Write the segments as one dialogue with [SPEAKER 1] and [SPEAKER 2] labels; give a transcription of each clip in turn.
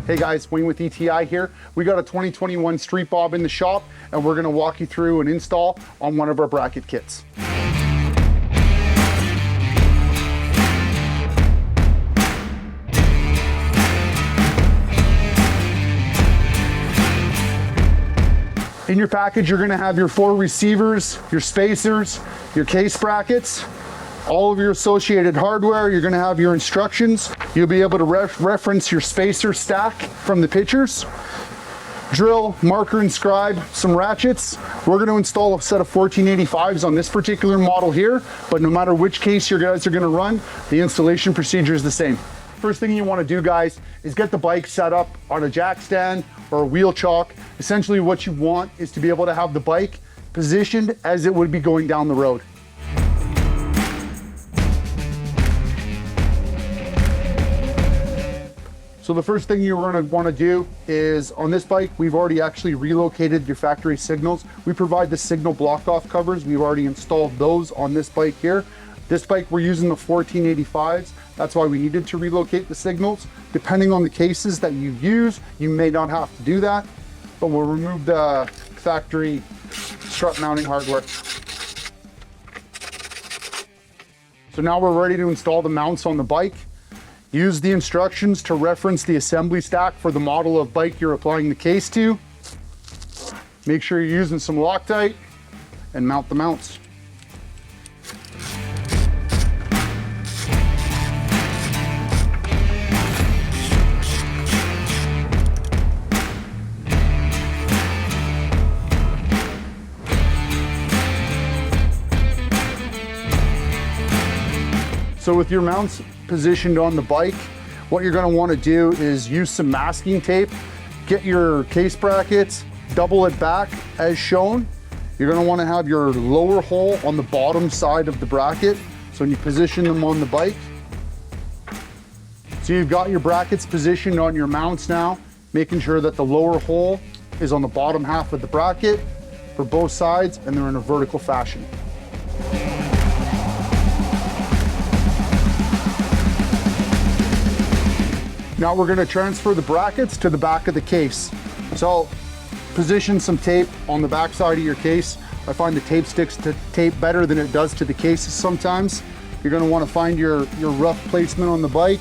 [SPEAKER 1] Hey guys, Wayne with ETI here. We got a 2021 Street Bob in the shop and we're gonna walk you through an install on one of our bracket kits. In your package, you're gonna have your 4 receivers, your spacers, your case brackets, all of your associated hardware. You're gonna have your instructions. You'll be able to reference your spacer stack from the pictures. Drill, marker, and scribe some ratchets. We're gonna install a set of 1485s on this particular model here, but no matter which case your guys are gonna run, the installation procedure is the same. First thing you wanna do, guys, is get the bike set up on a jack stand or a wheel chock. Essentially what you want is to be able to have the bike positioned as it would be going down the road. So the first thing you're gonna wanna do is, on this bike, we've already actually relocated your factory signals. We provide the signal block-off covers. We've already installed those on this bike here. This bike, we're using the 1485s. That's why we needed to relocate the signals. Depending on the cases that you use, you may not have to do that, but we'll remove the factory strut mounting hardware. So now we're ready to install the mounts on the bike. Use the instructions to reference the assembly stack for the model of bike you're applying the case to. Make sure you're using some Loctite and mount the mounts. So with your mounts positioned on the bike, what you're gonna wanna do is use some masking tape, get your case brackets, double it back as shown. You're gonna wanna have your lower hole on the bottom side of the bracket. So when you position them on the bike. So you've got your brackets positioned on your mounts now, making sure that the lower hole is on the bottom half of the bracket for both sides, and they're in a vertical fashion. Now we're gonna transfer the brackets to the back of the case. So position some tape on the back side of your case. I find the tape sticks to tape better than it does to the cases sometimes. You're gonna wanna find your rough placement on the bike.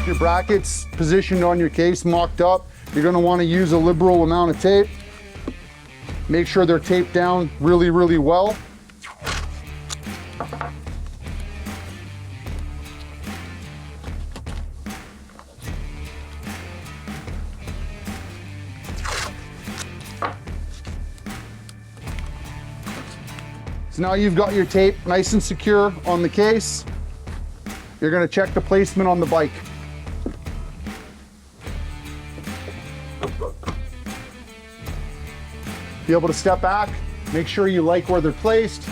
[SPEAKER 1] Your brackets positioned on your case, mocked up. You're gonna wanna use a liberal amount of tape. Make sure they're taped down really, really well. So now you've got your tape nice and secure on the case. You're gonna check the placement on the bike. Be able to step back, make sure you like where they're placed,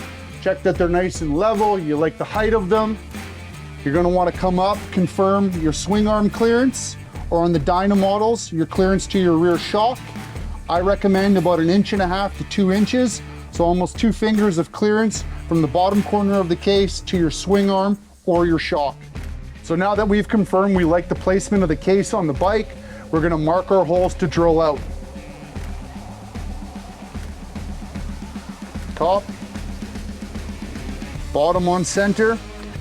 [SPEAKER 1] check that they're nice and level, you like the height of them. You're gonna wanna come up, confirm your swing arm clearance, or on the Dyna models, your clearance to your rear shock. I recommend about 1.5 to 2 inches, so almost 2 fingers of clearance from the bottom corner of the case to your swing arm or your shock. So now that we've confirmed we like the placement of the case on the bike, we're gonna mark our holes to drill out. Top, bottom on center,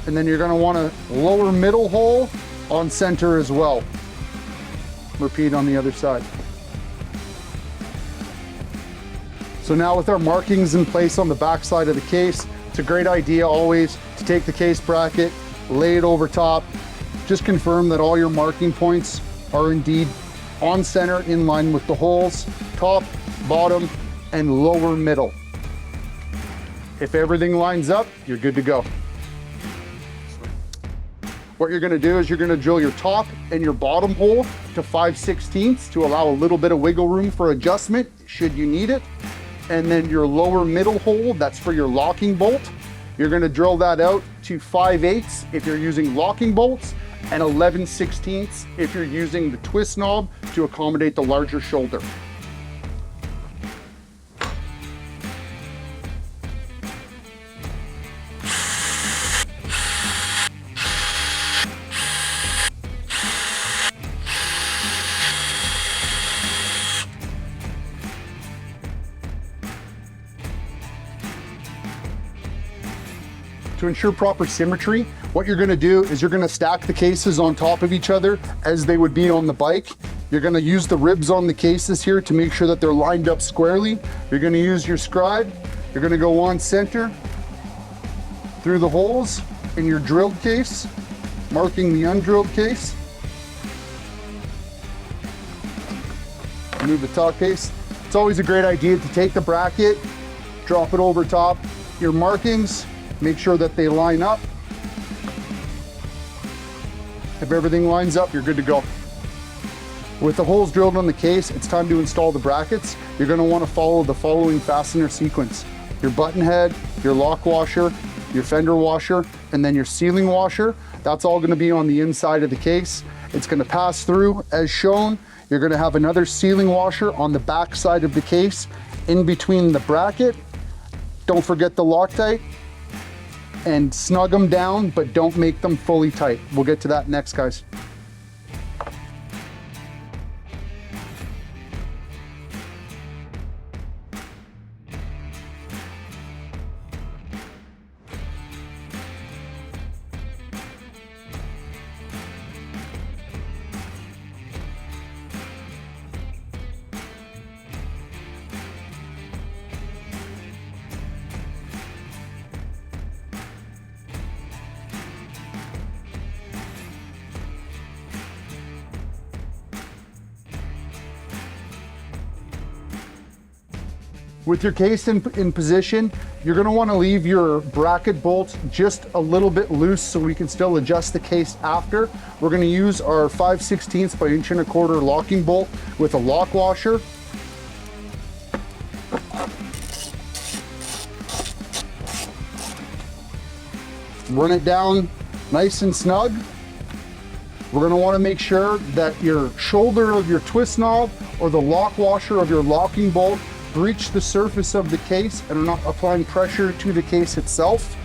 [SPEAKER 1] and then you're gonna want a lower middle hole on center as well. Repeat on the other side. So now with our markings in place on the back side of the case, it's a great idea always to take the case bracket, lay it over top, just confirm that all your marking points are indeed on center in line with the holes, top, bottom, and lower middle. If everything lines up, you're good to go. What you're gonna do is you're gonna drill your top and your bottom hole to 5/16 to allow a little bit of wiggle room for adjustment should you need it. And then your lower middle hole, that's for your locking bolt. You're gonna drill that out to 5/8 if you're using locking bolts, and 11/16 if you're using the twist knob to accommodate the larger shoulder. To ensure proper symmetry, what you're gonna do is you're gonna stack the cases on top of each other as they would be on the bike. You're gonna use the ribs on the cases here to make sure that they're lined up squarely. You're gonna use your scribe. You're gonna go on center through the holes in your drilled case, marking the undrilled case. Move the top case. It's always a great idea to take the bracket, drop it over top your markings, make sure that they line up. If everything lines up, you're good to go. With the holes drilled on the case, it's time to install the brackets. You're gonna wanna follow the following fastener sequence: your button head, your lock washer, your fender washer, and then your sealing washer. That's all gonna be on the inside of the case. It's gonna pass through as shown. You're gonna have another sealing washer on the back side of the case in between the bracket. Don't forget the Loctite, and snug them down, but don't make them fully tight. We'll get to that next, guys. With your case in position, you're gonna wanna leave your bracket bolts just a little bit loose so we can still adjust the case after. We're gonna use our 5/16 by 1.25 inch locking bolt with a lock washer. Run it down nice and snug. We're gonna wanna make sure that your shoulder of your twist knob or the lock washer of your locking bolt breach the surface of the case and are not applying pressure to the case itself.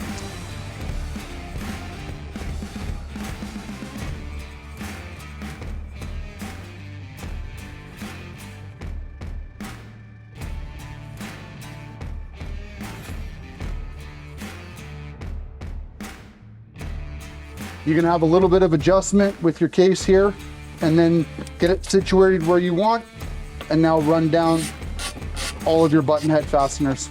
[SPEAKER 1] You can have a little bit of adjustment with your case here and then get it situated where you want, and now run down all of your button head fasteners.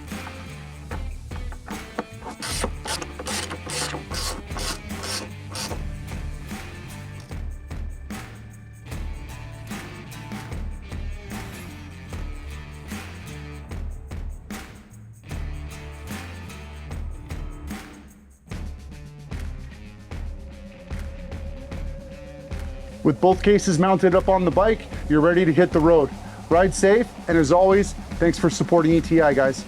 [SPEAKER 1] With both cases mounted up on the bike, you're ready to hit the road. Ride safe, and as always, thanks for supporting ETI, guys.